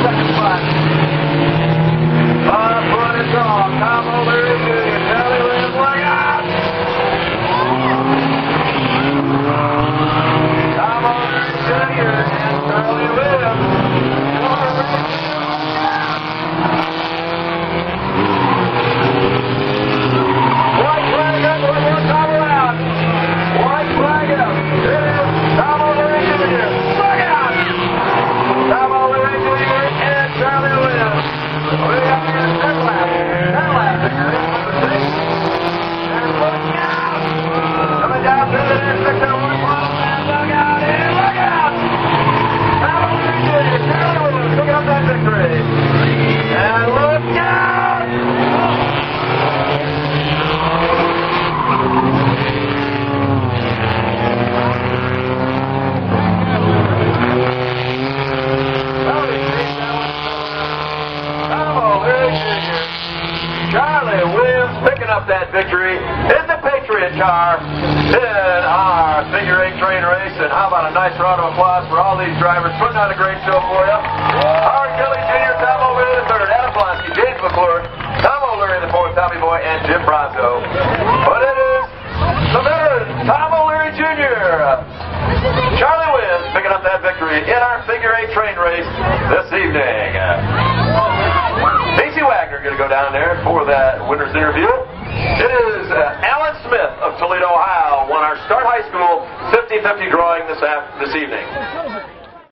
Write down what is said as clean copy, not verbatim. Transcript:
second spot. Put it on. Tom O'Leary Jr. Charlie Williams, look out! Tom O'Leary Jr. and Charlie Williams. White flag up, one more time around. White flag up. It is Tom O'Leary Jr. Look out! Tom O'Leary Jr. and Charlie Williams. We got here in third lap. Third lap there. And look out! Coming down through the next sector. One ball man. Look out! And look out! Tom O'Leary Jr. Charlie Williams. Look out that victory. And look out! Charlie Williams picking up that victory in the Patriot car in our figure 8 train race. And how about a nice round of applause for all these drivers putting on a great show for you. Howard Kelly Jr., Tom O'Leary the third, Adam Blonsky, James McClure, Tom O'Leary the fourth, Tommy Boy, and Jim Bronco. But it is the veteran Tom O'Leary Jr., Charlie Williams picking up that victory in our figure 8 train race this evening. Wagner going to go down there for that winner's interview. It is Alan Smith of Toledo, Ohio, won our Start High School 50-50 drawing this evening.